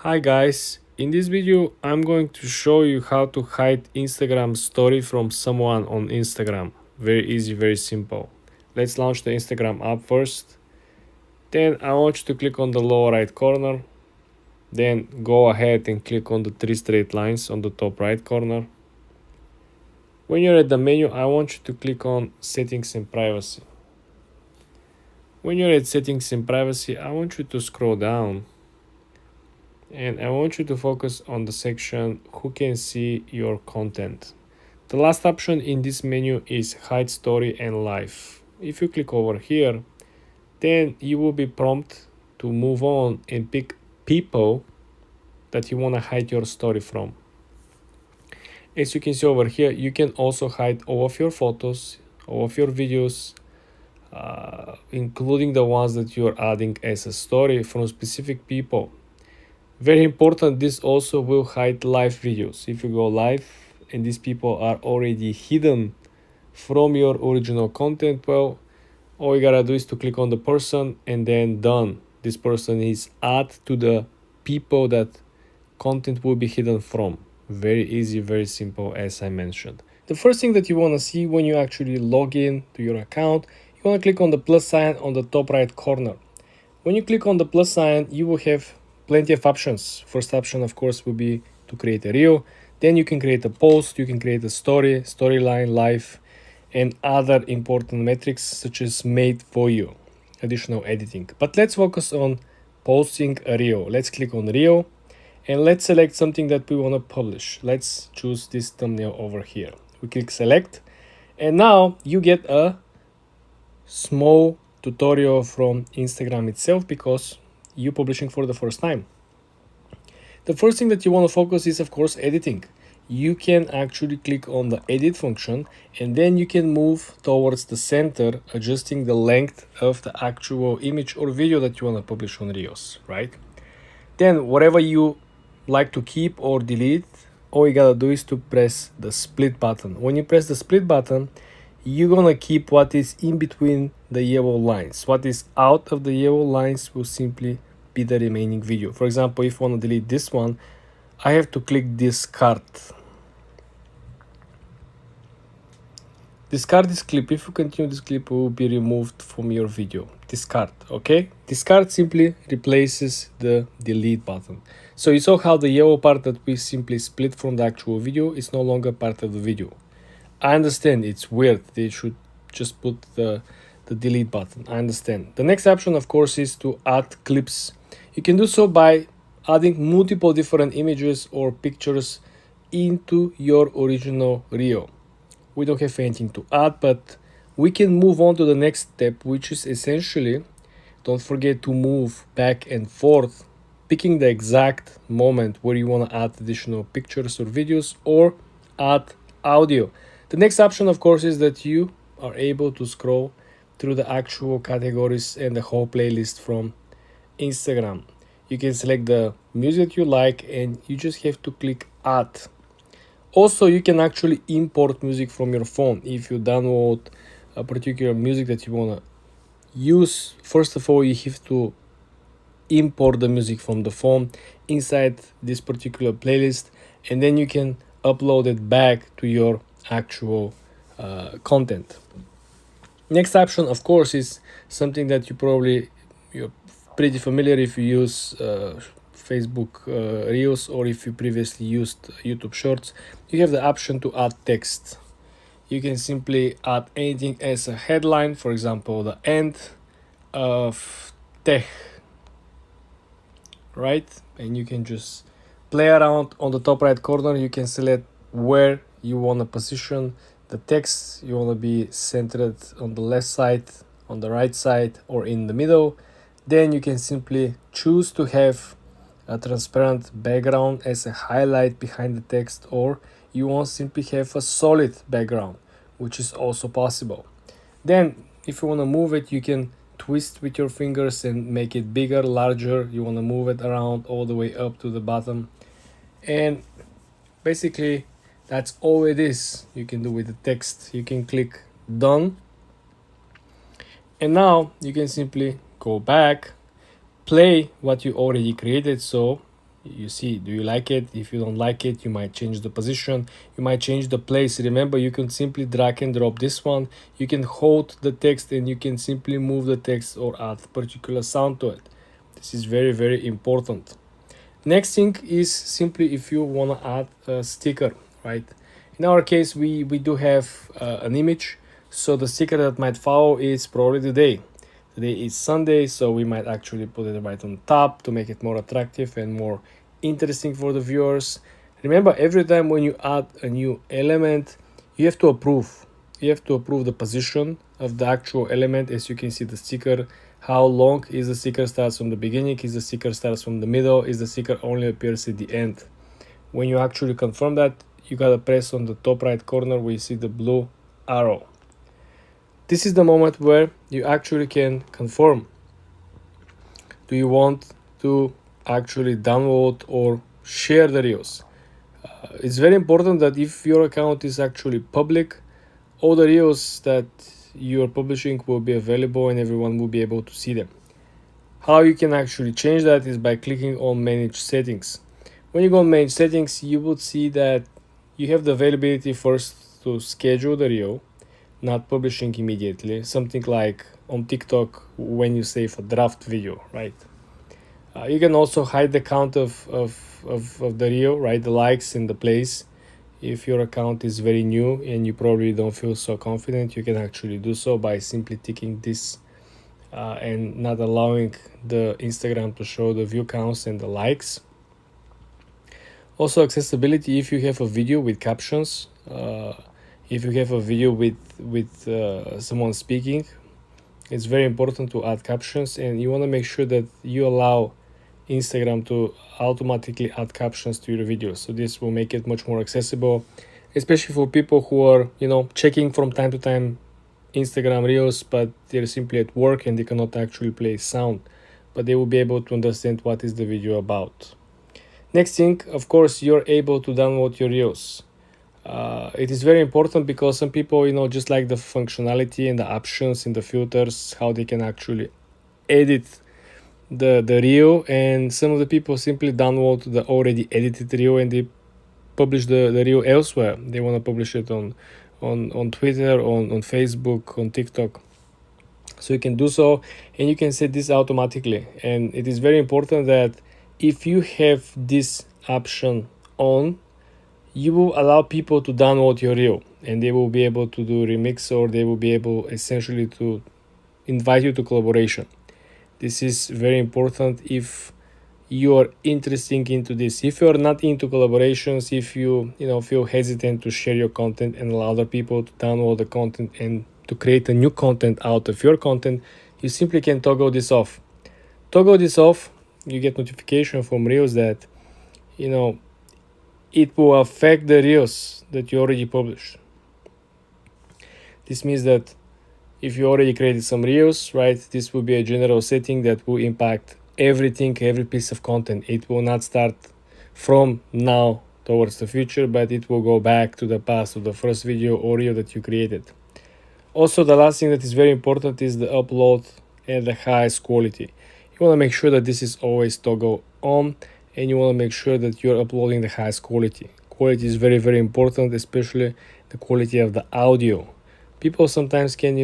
Hi guys, in this video I'm going to show you how to hide Instagram story from someone on Instagram. Very easy, very simple. Let's launch the Instagram app first. Then I want you to click on the lower right corner. Then go ahead and click on the three straight lines on the top right corner. When you're at the menu, I want you to click on settings and privacy. When you're at settings and privacy, I want you to scroll down. And I want you to focus on the section who can see your content. The last option in this menu is hide story and live. If you click over here, then you will be prompted to move on and pick people that you want to hide your story from. As you can see over here, you can also hide all of your photos, all of your videos, including the ones that you're adding as a story from specific people. Very important, this also will hide live videos. If you go live and these people are already hidden from your original content, well, all you gotta do is to click on the person and then done. This person is added to the people that content will be hidden from. Very easy, very simple, as I mentioned. The first thing that you want to see when you actually log in to your account, you want to click on the plus sign on the top right corner. When you click on the plus sign, you will have plenty of options. First option, of course, will be to create a reel. Then you can create a post, you can create a story, storyline, live, and other important metrics such as made for you, additional editing. But let's focus on posting a reel. Let's click on reel and let's select something that we want to publish. Let's choose this thumbnail over here. We click select, and now you get a small tutorial from Instagram itself because you're publishing for the first time. The first thing that you want to focus is, of course, editing. You can actually click on the edit function and then you can move towards the center, adjusting the length of the actual image or video that you want to publish on Reels, right? Then whatever you like to keep or delete, all you gotta do is to press the split button. When you press the split button, you're gonna keep what is in between the yellow lines. What is out of the yellow lines will simply be the remaining video. For example, if I want to delete this one, I have to click discard. Discard this clip. If you continue, this clip will be removed from your video. Discard, okay? Discard simply replaces the delete button. So you saw how the yellow part that we simply split from the actual video is no longer part of the video. I understand it's weird. They should just put the delete button. I understand. The next option, of course, is to add clips. You can do so by adding multiple different images or pictures into your original reel. We don't have anything to add, but we can move on to the next step, which is essentially, don't forget to move back and forth, picking the exact moment where you want to add additional pictures or videos or add audio. The next option, of course, is that you are able to scroll through the actual categories and the whole playlist from Instagram. You can select the music you like and you just have to click add. Also, you can actually import music from your phone. If you download a particular music that you want to use, first of all, you have to import the music from the phone inside this particular playlist, and then you can upload it back to your actual content. Next option, of course, is something that you're pretty familiar if you use Facebook Reels or if you previously used YouTube Shorts. You have the option to add text. You can simply add anything as a headline, for example, the end of tech, right? And you can just play around on the top right corner. You can select where you want to position the text. You want to be centered on the left side, on the right side, or in the middle. Then you can simply choose to have a transparent background as a highlight behind the text, or you want to simply have a solid background, which is also possible. Then if you want to move it, you can twist with your fingers and make it bigger, larger. You want to move it around all the way up to the bottom, and basically that's all it is you can do with the text. You can click done, and now you can simply go back, play what you already created. So You see, do you like it? If you don't like it, you might change the position, you might change the place. Remember, you can simply drag and drop this one. You can hold the text and you can simply move the text or add particular sound to it. This is very, very important. Next thing is simply if you want to add a sticker, right? In our case, we do have an image, so the sticker that might follow is probably the day. Today is Sunday, so we might actually put it right on top to make it more attractive and more interesting for the viewers. Remember, every time when you add a new element, you have to approve. You have to approve the position of the actual element. As you can see, the sticker, how long is the sticker starts from the beginning, is the sticker starts from the middle, is the sticker only appears at the end. When you actually confirm that, you gotta press on the top right corner where you see the blue arrow. This is the moment where you actually can confirm. Do you want to actually download or share the reels? It's very important that if your account is actually public, all the reels that you are publishing will be available and everyone will be able to see them. How you can actually change that is by clicking on Manage Settings. When you go on Manage Settings, you would see that you have the availability first to schedule the reel, not publishing immediately, something like on TikTok when you save a draft video, right? You can also hide the count of the reel, right? The likes and the plays. If your account is very new and you probably don't feel so confident, you can actually do so by simply ticking this and not allowing the Instagram to show the view counts and the likes. Also, accessibility. If you have a video with captions, if you have a video with someone speaking, it's very important to add captions, and you want to make sure that you allow Instagram to automatically add captions to your videos. So this will make it much more accessible, especially for people who are, checking from time to time Instagram reels, but they're simply at work and they cannot actually play sound, but they will be able to understand what is the video about. Next thing, of course, you're able to download your reels. It is very important because some people, just like the functionality and the options and the filters, how they can actually edit the reel, and some of the people simply download the already edited reel and they publish the reel elsewhere. They want to publish it on Twitter, on Facebook, on TikTok. So you can do so, and you can set this automatically. And it is very important that if you have this option on, you will allow people to download your reel and they will be able to do remix, or they will be able essentially to invite you to collaboration. This is very important if you are interested into this. If you are not into collaborations, if you feel hesitant to share your content and allow other people to download the content and to create a new content out of your content, you simply can toggle this off. Toggle this off, you get notification from reels that it will affect the reels that you already published. This means that if you already created some reels, right, this will be a general setting that will impact everything, every piece of content. It will not start from now towards the future, but it will go back to the past, to the first video or reel that you created. Also, the last thing that is very important is the upload at the highest quality. You want to make sure that this is always toggle on, and you want to make sure that you're uploading the highest quality. Quality is very, very important, especially the quality of the audio. People sometimes can,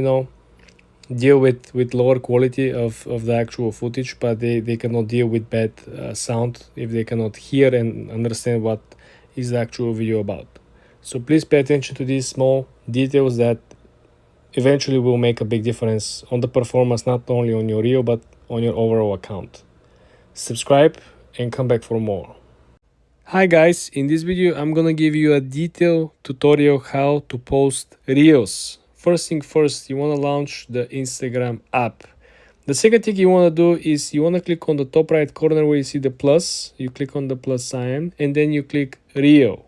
deal with lower quality of the actual footage, but they cannot deal with bad sound if they cannot hear and understand what is the actual video about. So please pay attention to these small details that eventually will make a big difference on the performance, not only on your reel, but on your overall account. Subscribe and come back for more. Hi guys, in this video I'm gonna give you a detailed tutorial how to post reels. First thing first, you want to launch the Instagram app. The second thing you want to do is you want to click on the top right corner where you see the plus. You click on the plus sign and then you click reel.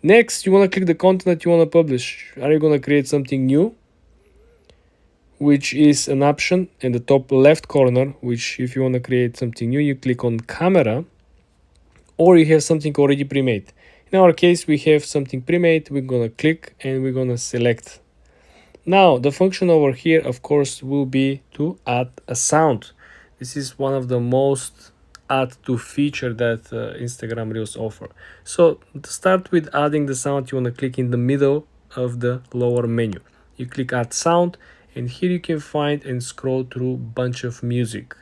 Next, you want to click the content that you want to publish. Are you going to create something new? Which is an option in the top left corner, which if you want to create something new, you click on camera, or you have something already pre-made. In our case, we have something pre-made. We're going to click and we're going to select. Now, the function over here, of course, will be to add a sound. This is one of the most add to feature that Instagram Reels offer. So to start with adding the sound, you want to click in the middle of the lower menu. You click add sound, and here you can find and scroll through bunch of music.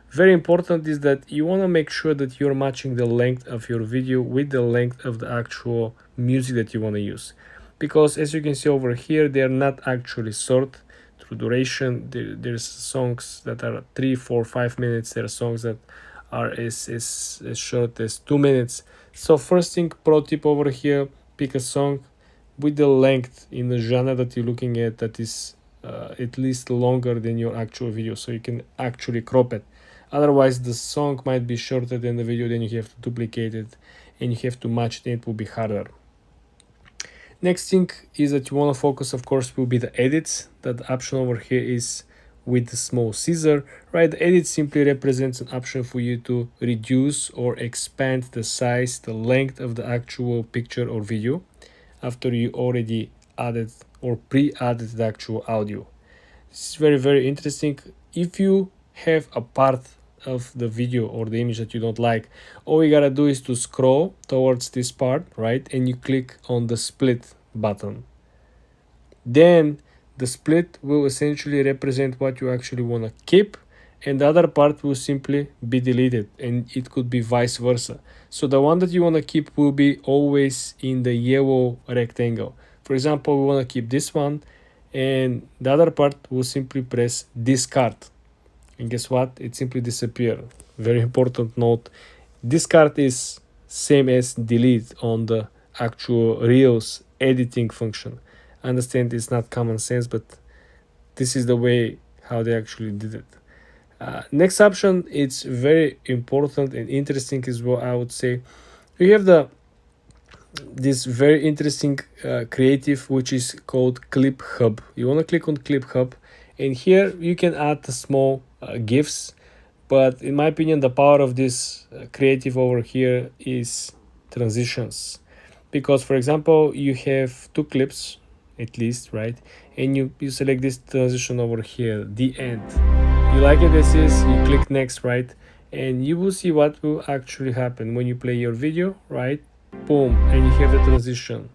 Very important is that you want to make sure that you're matching the length of your video with the length of the actual music that you want to use, because as you can see over here, they are not actually short through duration. There's songs that are 3, 4, 5 minutes. There are songs that are as short as 2 minutes. So first thing, pro tip over here, pick a song with the length in the genre that you're looking at that is at least longer than your actual video, so you can actually crop it. Otherwise the song might be shorter than the video, then you have to duplicate it and you have to match it, and it will be harder. Next thing is that you want to focus, of course, will be the edits. That option over here is with the small scissor, right? The edit simply represents an option for you to reduce or expand the size, the length of the actual picture or video after you already added or pre-added the actual audio. This is very, very interesting. If you have a part of the video or the image that you don't like, all you gotta do is to scroll towards this part, right? And you click on the split button. Then the split will essentially represent what you actually want to keep, and the other part will simply be deleted, and it could be vice versa. So the one that you want to keep will be always in the yellow rectangle. For example, we want to keep this one, and the other part will simply press discard, and guess what? It simply disappears. Very important note, discard is same as delete on the actual Reels editing function. I understand it's not common sense, but this is the way how they actually did it. Next option, it's very important and interesting as well, I would say. We have this very interesting creative, which is called Clip Hub. You want to click on Clip Hub, and here you can add the small GIFs, but in my opinion the power of this creative over here is transitions, because for example you have 2 clips at least, right? And you select this transition over here, the end. You like it as is, you click next, right? And you will see what will actually happen when you play your video, right? Boom, and you have the transition.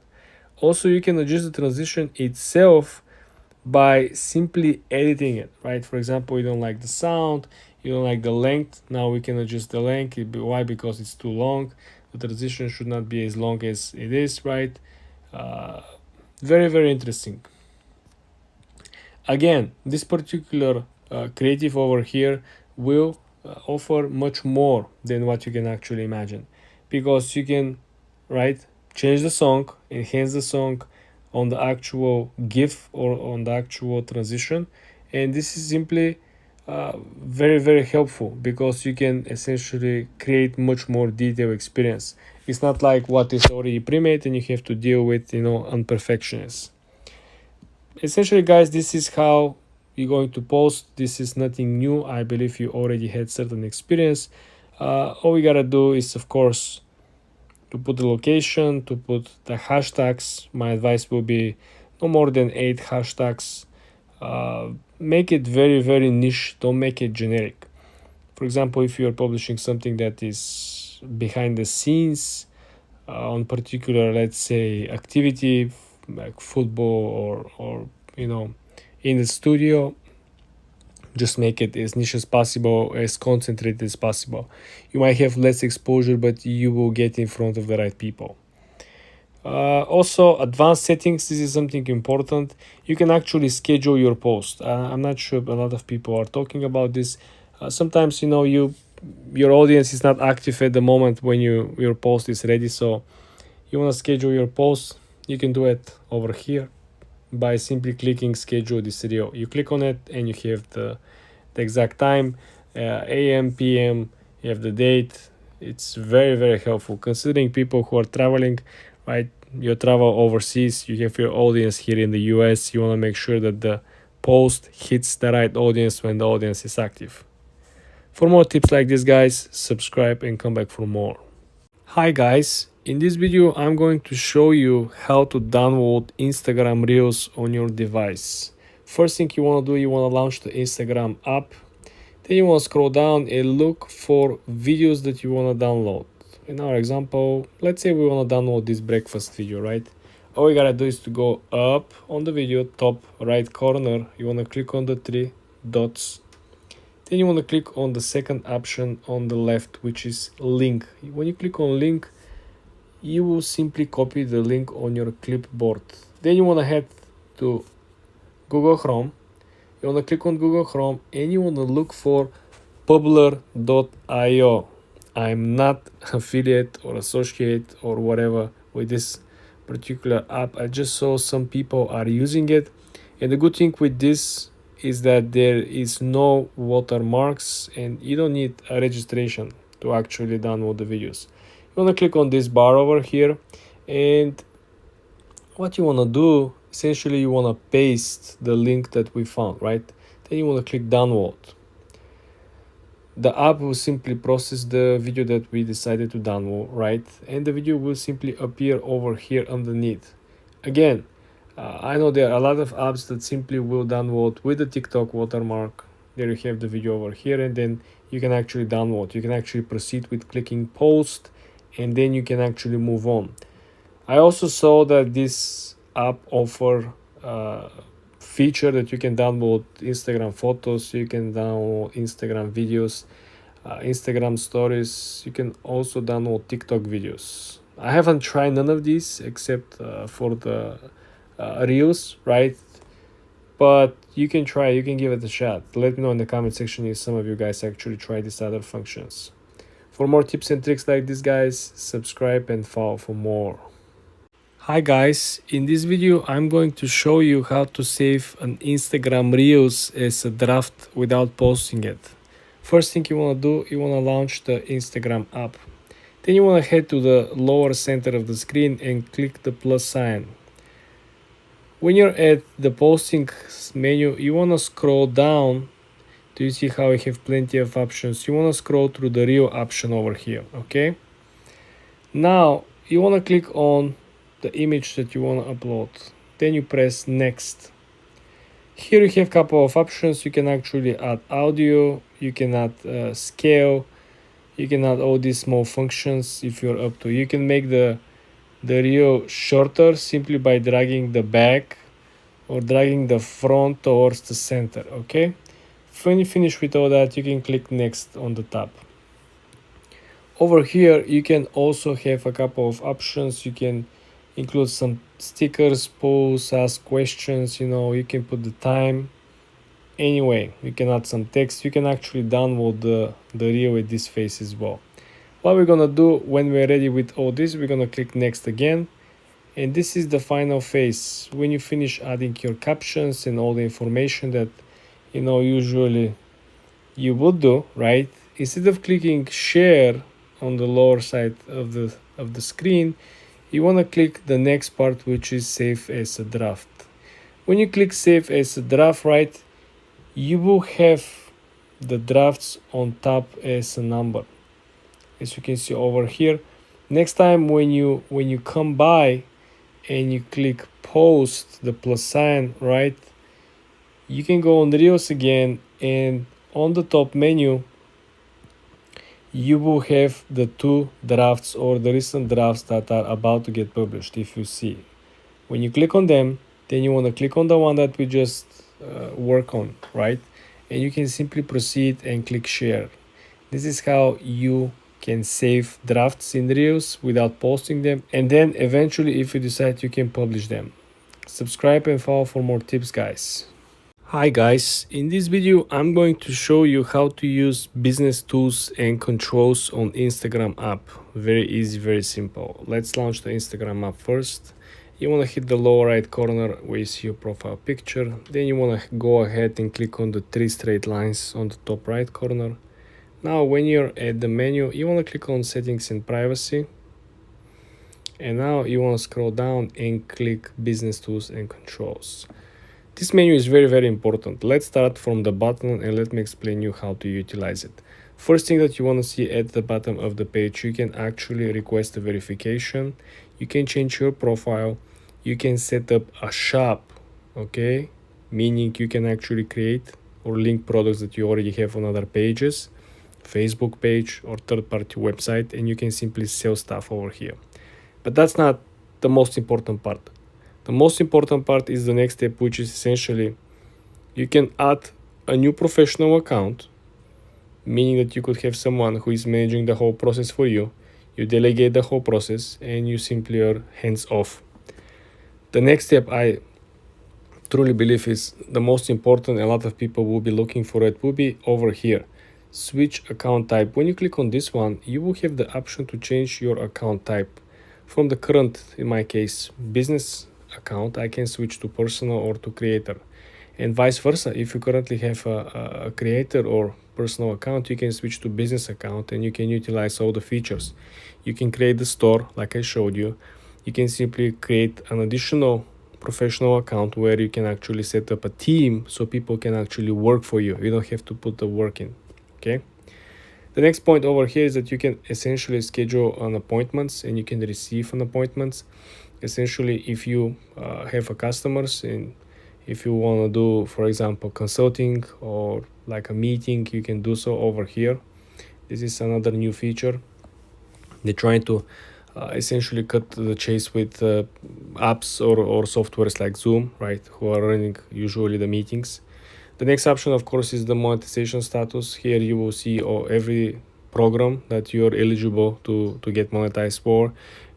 Also, you can adjust the transition itself by simply editing it, right? For example, you don't like the sound, you don't like the length. Now we can adjust the length. Why? Because it's too long. The transition should not be as long as it is, right? Very, very interesting. Again, this particular creative over here will offer much more than what you can actually imagine, because you can, right, change the song, enhance the song on the actual GIF or on the actual transition, and this is simply very, very helpful, because you can essentially create much more detailed experience. It's not like what is already pre-made and you have to deal with, imperfections. Essentially, guys, this is how you're going to post. This is nothing new. I believe you already had certain experience. All we gotta do is, of course, to put the location, to put the hashtags. My advice will be no more than 8 hashtags. Make it very, very niche. Don't make it generic. For example, if you are publishing something that is behind the scenes on particular, let's say, activity like football or in the studio, just make it as niche as possible, as concentrated as possible. You might have less exposure, but you will get in front of the right people. Also, advanced settings. This is something important. You can actually schedule your post. I'm not sure a lot of people are talking about this. Sometimes your audience is not active at the moment when your post is ready, so you want to schedule your post. You can do it over here by simply clicking schedule this video. You click on it and you have the exact time, AM, PM, you have the date. It's very, very helpful considering people who are traveling, right? You travel overseas, you have your audience here in the US. You want to make sure that the post hits the right audience when the audience is active. For more tips like this, guys, subscribe and come back for more. Hi guys, in this video I'm going to show you how to download Instagram Reels on your device. First thing you want to do, you want to launch the Instagram app. Then you want to scroll down and look for videos that you want to download. In our example, let's say we want to download this breakfast video, right? All you gotta do is to go up on the video, top right corner. You want to click on the three dots. Then you want to click on the second option on the left, which is link. When you click on link, you will simply copy the link on your clipboard. Then you want to head to Google Chrome. You want to click on Google Chrome and you want to look for Publer.io. I'm not affiliate or associate or whatever with this particular app. I just saw some people are using it. And the good thing with this is that there is no watermarks and you don't need a registration to actually download the videos. You want to click on this bar over here, and what you want to do, essentially you want to paste the link that we found, right? Then you want to click download. The app will simply process the video that we decided to download, right? And the video will simply appear over here underneath. Again, I know there are a lot of apps that simply will download with the TikTok watermark. There you have the video over here, and then you can actually download. You can actually proceed with clicking post, and then you can actually move on. I also saw that this app offer feature that you can download Instagram photos, you can download Instagram videos, Instagram stories. You can also download TikTok videos. I haven't tried none of these except for the reels, right? But you can try, you can give it a shot. Let me know in the comment section if some of you guys actually try these other functions. For more tips and tricks like this, guys, subscribe and follow for more. Hi guys, in this video I'm going to show you how to save an Instagram Reels as a draft without posting it. First thing you want to do, you want to launch the Instagram app. Then you want to head to the lower center of the screen and click the plus sign. When you're at the posting menu, you want to scroll down. Do you see how I have plenty of options? You want to scroll through the reel option over here, okay? Now you want to click on the image that you want to upload. Then you press next. Here you have a couple of options. You can actually add audio, you can add scale, you can add all these small functions if you're up to. You can make the reel shorter simply by dragging the back or dragging the front towards the center, okay? When you finish with all that, you can click next on the top. Over here you can also have a couple of options. You can include some stickers, polls, ask questions, you can put the time. Anyway, you can add some text. You can actually download the reel with this face as well. What we're gonna do when we're ready with all this, we're gonna click next again, and this is the final phase. When you finish adding your captions and all the information that usually you would do, right? Instead of clicking share on the lower side of the screen, you want to click the next part, which is save as a draft. When you click save as a draft, right, you will have the drafts on top as a number, as you can see over here. Next time when you come by and you click post, the plus sign, right, you can go on the reels again, and on the top menu you will have the two drafts or the recent drafts that are about to get published. If you see, when you click on them, then you want to click on the one that we just work on, right? And you can simply proceed and click share. This is how you can save drafts in reels without posting them, and then eventually, if you decide, you can publish them. Subscribe and follow for more tips, guys. Hi guys, in this video I'm going to show you how to use business tools and controls on Instagram app. Very easy, very simple. Let's launch the Instagram app first. You want to hit the lower right corner where you see your profile picture. Then you want to go ahead and click on the three straight lines on the top right corner. Now when you're at the menu, you want to click on settings and privacy. And now you want to scroll down and click business tools and controls. This menu is very, very important. Let's start from the bottom and let me explain you how to utilize it. First thing that you want to see at the bottom of the page, you can actually request a verification. You can change your profile. You can set up a shop, okay? Meaning you can actually create or link products that you already have on other pages, Facebook page or third-party website, and you can simply sell stuff over here. But that's not the most important part. The most important part is the next step, which is essentially you can add a new professional account, meaning that you could have someone who is managing the whole process for you. You delegate the whole process and you simply are hands off. The next step, I truly believe, is the most important. A lot of people will be looking for it, will be over here. Switch account type. When you click on this one, you will have the option to change your account type. From the current, in my case, business account, I can switch to personal or to creator. And vice versa, if you currently have a creator or personal account, you can switch to business account and you can utilize all the features. You can create the store like I showed you. You can simply create an additional professional account where you can actually set up a team so people can actually work for you. You don't have to put the work in. Okay. The next point over here is that you can essentially schedule an appointments and you can receive an appointments. Essentially, if you have a customers and if you want to do, for example, consulting or like a meeting, you can do so over here. This is another new feature. They're trying to essentially cut the chase with apps or softwares like Zoom, right, who are running usually the meetings. The next option, of course, is the monetization status. Here you will see every program that you're eligible to get monetized for.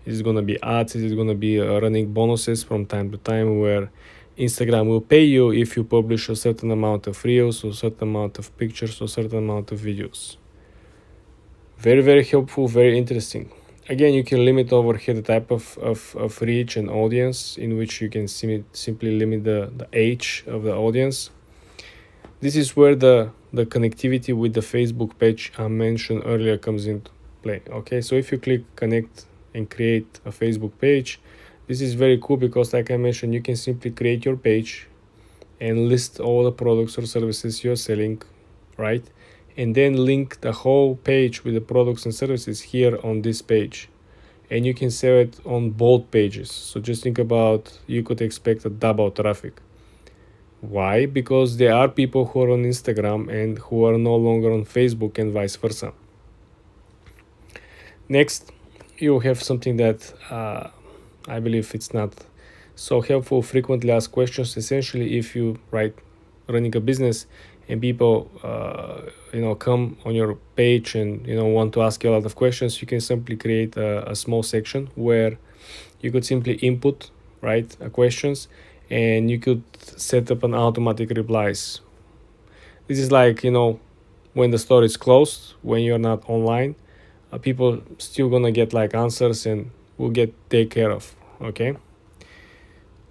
Is it going to be ads? Is it going to be running bonuses from time to time where Instagram will pay you if you publish a certain amount of reels or certain amount of pictures or certain amount of videos. Very, very helpful, very interesting. Again, you can limit over here the type of reach and audience, in which you can simply limit the age of the audience. This is where the connectivity with the Facebook page I mentioned earlier comes into play. Okay, so if you click connect and create a Facebook page, this is very cool because, like I mentioned, you can simply create your page and list all the products or services you're selling, right? And then link the whole page with the products and services here on this page. And you can sell it on both pages. So just think about, you could expect a double traffic. Why? Because there are people who are on Instagram and who are no longer on Facebook and vice versa. Next, you have something that I believe it's not so helpful. Frequently asked questions. Essentially, if you running a business and people come on your page and want to ask you a lot of questions, you can simply create a small section where you could simply input questions, and you could set up an automatic replies. This is like when the store is closed, when you're not online, people still gonna get answers and will get taken care of. Okay.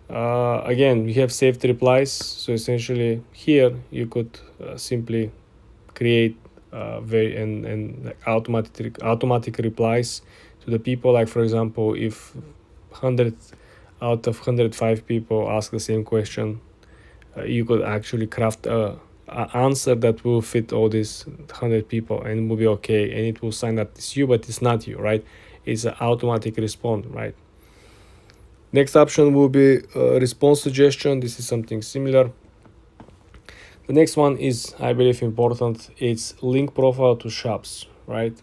Again, we have saved replies. So essentially here you could simply create automatic replies to the people. Like, for example, if 100 out of 105 people ask the same question, you could actually craft a answer that will fit all these 100 people and will be okay, and it will sign that it's you, but it's not you, right? It's an automatic response, right? Next option will be response suggestion. This is something similar. The next one is, I believe, important. It's link profile to shops, right?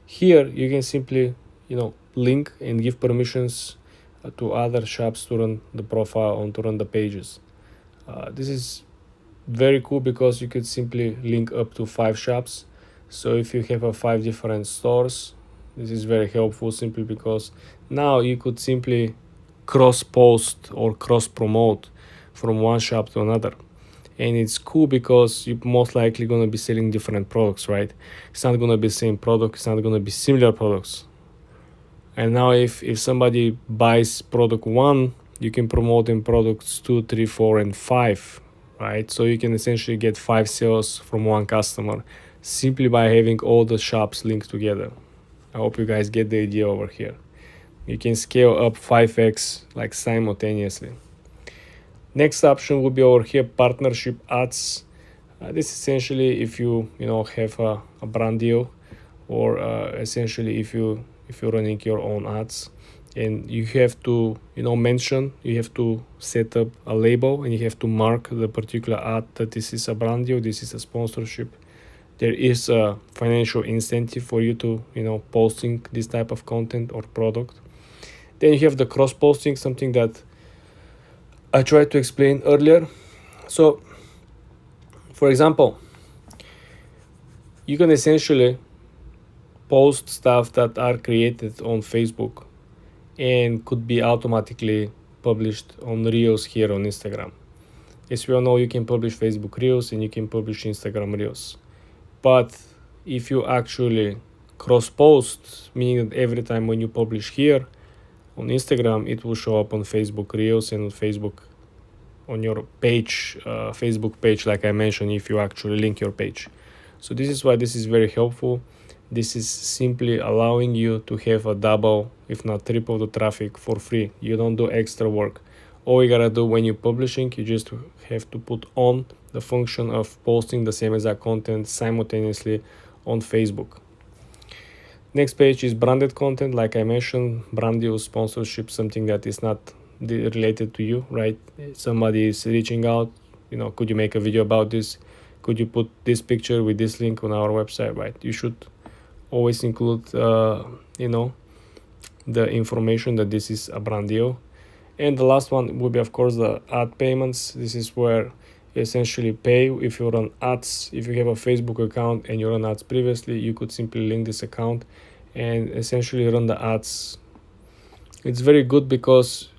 Here you can simply link and give permissions to other shops to run the profile and to run the pages. This is very cool because you could simply link up to 5 shops. So if you have 5 different stores, this is very helpful, simply because now you could simply cross post or cross promote from one shop to another. And it's cool because you're most likely going to be selling different products, right? It's not going to be the same product. It's not going to be similar products. And now if somebody buys product 1, you can promote in products 2, 3, 4, and 5, right? So you can essentially get 5 sales from one customer simply by having all the shops linked together. I hope you guys get the idea over here. You can scale up 5x simultaneously. Next option will be over here, partnership ads. This essentially if you have a brand deal, or essentially if you're running your own ads and you have to mention, you have to set up a label, and you have to mark the particular ad that this is a brand deal, this is a sponsorship. There is a financial incentive for you to posting this type of content or product. Then you have the cross posting, something that I tried to explain earlier. So for example, you can essentially post stuff that are created on Facebook and could be automatically published on Reels here on Instagram. As we all know, you can publish Facebook Reels and you can publish Instagram Reels. But if you actually cross post, meaning that every time when you publish here on Instagram, it will show up on Facebook Reels and on Facebook, on your page, Facebook page, like I mentioned, if you actually link your page. So this is why this is very helpful. This is simply allowing you to have a double, if not triple the traffic for free. You don't do extra work. All you gotta do when you're publishing, you just have to put on the function of posting the same exact content simultaneously on Facebook. Next page is branded content. Like I mentioned, brand deal, sponsorship, something that is not related to you, right? Somebody is reaching out, could you make a video about this? Could you put this picture with this link on our website, right? You should always include, the information that this is a brand deal. And the last one will be, of course, the ad payments. This is where you essentially pay if you run ads. If you have a Facebook account and you run ads previously, you could simply link this account and essentially run the ads. It's very good because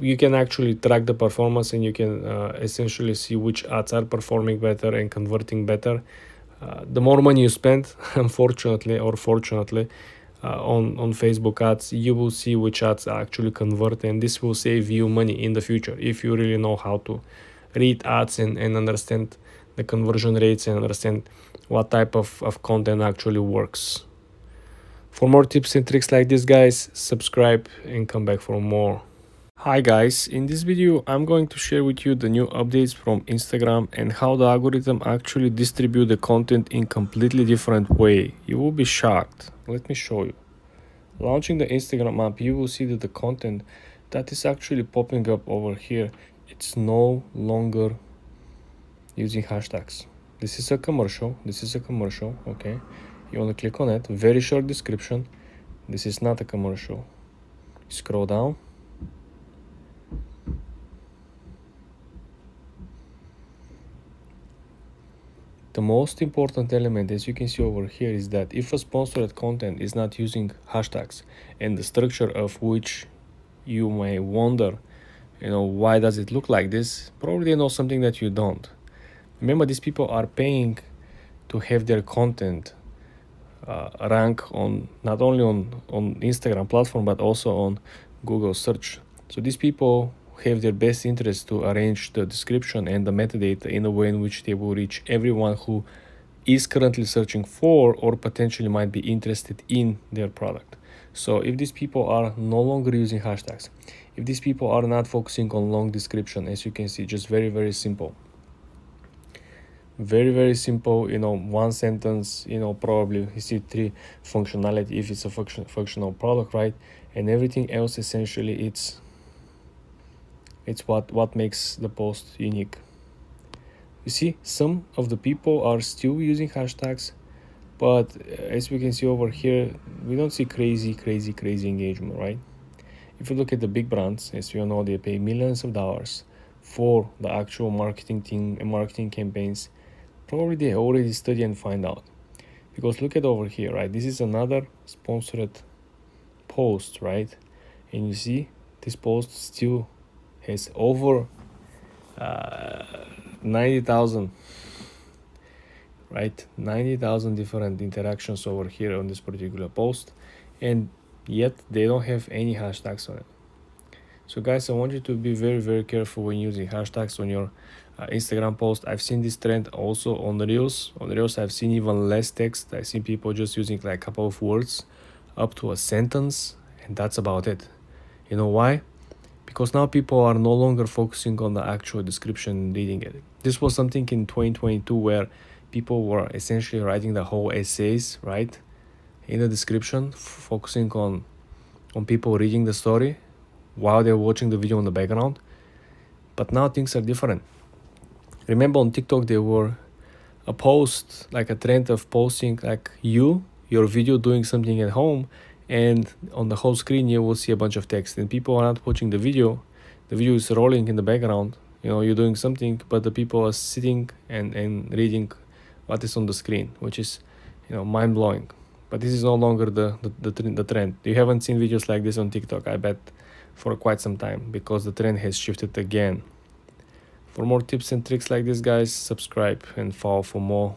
you can actually track the performance and you can essentially see which ads are performing better and converting better. The more money you spend, unfortunately or fortunately, on Facebook ads, you will see which ads actually convert, and this will save you money in the future if you really know how to read ads and understand the conversion rates and understand what type of content actually works. For more tips and tricks like this, guys, subscribe and come back for more. Hi guys, in this video I'm going to share with you the new updates from Instagram and how the algorithm actually distribute the content in completely different way. You will be shocked. Let me show you. Launching the Instagram app, you will see that the content that is actually popping up over here, it's no longer using hashtags. This is a commercial, okay? You want to click on it, very short description. This is not a commercial. Scroll down. The most important element, as you can see over here, is that if a sponsored content is not using hashtags, and the structure of which you may wonder, why does it look like this? Probably they know something that you don't. Remember, these people are paying to have their content rank on not only on Instagram platform but also on Google search. So these people have their best interest to arrange the description and the metadata in a way in which they will reach everyone who is currently searching for or potentially might be interested in their product. So if these people are no longer using hashtags, if these people are not focusing on long description, as you can see, just very, very simple. Very, very simple, one sentence, probably you see 3 functionality if it's a functional product, right? And everything else essentially it's what makes the post unique. You see, some of the people are still using hashtags, but as we can see over here, we don't see crazy engagement, right? If you look at the big brands, as you all know, they pay millions of dollars for the actual marketing team and marketing campaigns. Probably they already study and find out. Because look at over here, right? This is another sponsored post, right? And you see, this post still has over 90,000, right? 90,000 different interactions over here on this particular post, and yet they don't have any hashtags on it. So guys, I want you to be very, very careful when using hashtags on your Instagram post. I've seen this trend also on Reels. On Reels, I've seen even less text. I've seen people just using like a couple of words, up to a sentence, and that's about it. You know why? Because now people are no longer focusing on the actual description, reading it. This was something in 2022 where people were essentially writing the whole essays, right, in the description, focusing on on people reading the story while they're watching the video in the background. But now things are different. Remember on TikTok there were a post, like a trend of posting like your video doing something at home, and on the whole screen you will see a bunch of text, and people are not watching the video is rolling in the background, you're doing something, but the people are sitting and reading what is on the screen, which is mind-blowing. But this is no longer the trend. You haven't seen videos like this on TikTok, I bet, for quite some time, because the trend has shifted again. For more tips and tricks like this, guys, subscribe and follow for more.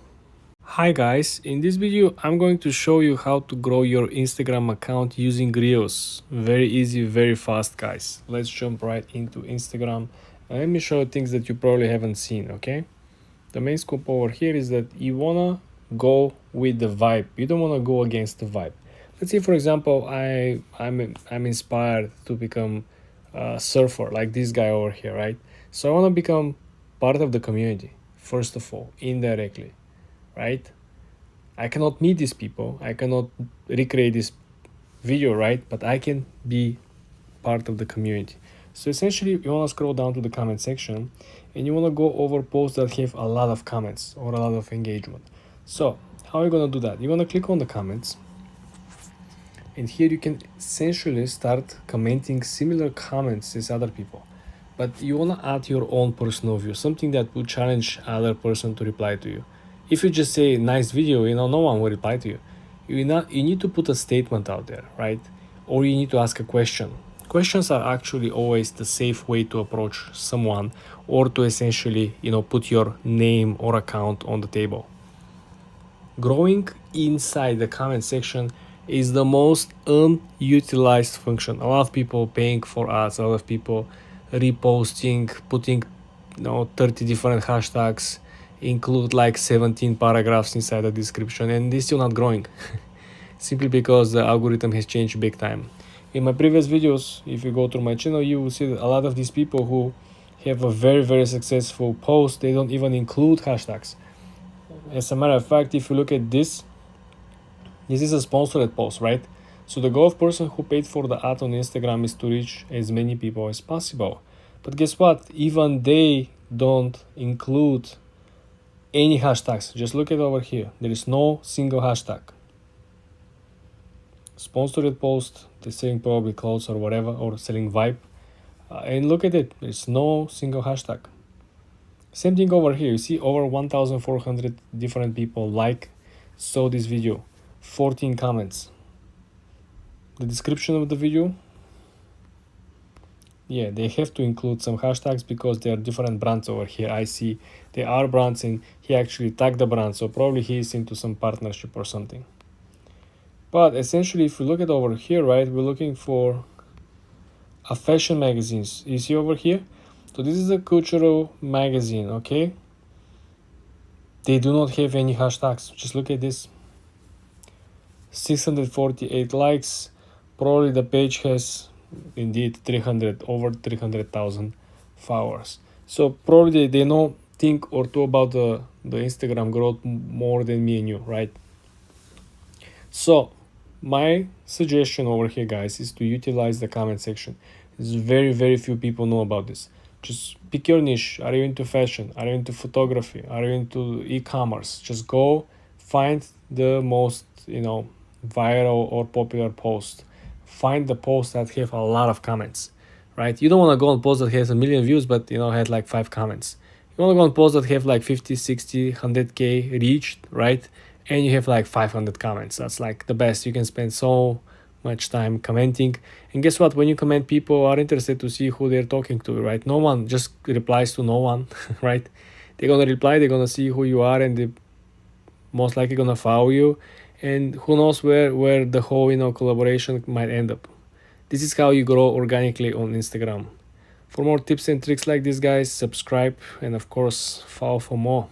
Hi guys, in this video I'm going to show you how to grow your Instagram account using Reels. Very easy, very fast, guys. Let's jump right into Instagram and let me show you things that you probably haven't seen, okay? The main scope over here is that you wanna go with the vibe. You don't wanna go against the vibe. Let's say, for example, I'm inspired to become a surfer like this guy over here, right? So I want to become part of the community, first of all, indirectly, right? I cannot meet these people. I cannot recreate this video, right? But I can be part of the community. So essentially, you want to scroll down to the comment section and you want to go over posts that have a lot of comments or a lot of engagement. So how are you going to do that? You're going to click on the comments. And here you can essentially start commenting similar comments as other people. But you want to add your own personal view, something that will challenge other person to reply to you. If you just say nice video, no one will reply to you. You need to put a statement out there, right? Or you need to ask a question. Questions are actually always the safe way to approach someone, or to essentially, put your name or account on the table. Growing inside the comment section is the most unutilized function. A lot of people paying for ads, a lot of people reposting, putting 30 different hashtags, include like 17 paragraphs inside the description, and this still not growing simply because the algorithm has changed big time. In my previous videos, if you go through my channel, you will see that a lot of these people who have a very, very successful post, they don't even include hashtags. As a matter of fact, if you look at this is a sponsored post, right? So the goal of person who paid for the ad on Instagram is to reach as many people as possible. But guess what? Even they don't include any hashtags. Just look at over here. There is no single hashtag. Sponsored post, they're selling probably clothes or whatever, or selling vibe. And look at it. There is no single hashtag. Same thing over here. You see over 1,400 different people saw this video. 14 comments. The description of the video, they have to include some hashtags because there are different brands over here. I see there are brands and he actually tagged the brand, so probably he is into some partnership or something. But essentially, if you look at over here, right, we're looking for a fashion magazines. You see over here? So this is a cultural magazine, okay? They do not have any hashtags. Just look at this. 648 likes. Probably the page has indeed over 300,000 followers. So probably they know think or two about the Instagram growth more than me and you, right? So my suggestion over here, guys, is to utilize the comment section. There's very, very few people know about this. Just pick your niche. Are you into fashion? Are you into photography? Are you into e-commerce? Just go find the most, viral or popular post. Find the posts that have a lot of comments, right? You don't want to go on post that has 1 million views, but had like 5 comments. You want to go on posts that have like 50, 60, 100K reached, right? And you have like 500 comments. That's like the best. You can spend so much time commenting. And guess what? When you comment, people are interested to see who they're talking to, right? No one just replies to no one, right? They're going to reply, they're going to see who you are, and they're most likely going to follow you. And who knows where the whole collaboration might end up. This is how you grow organically on Instagram. For more tips and tricks like this, guys, subscribe and of course follow for more.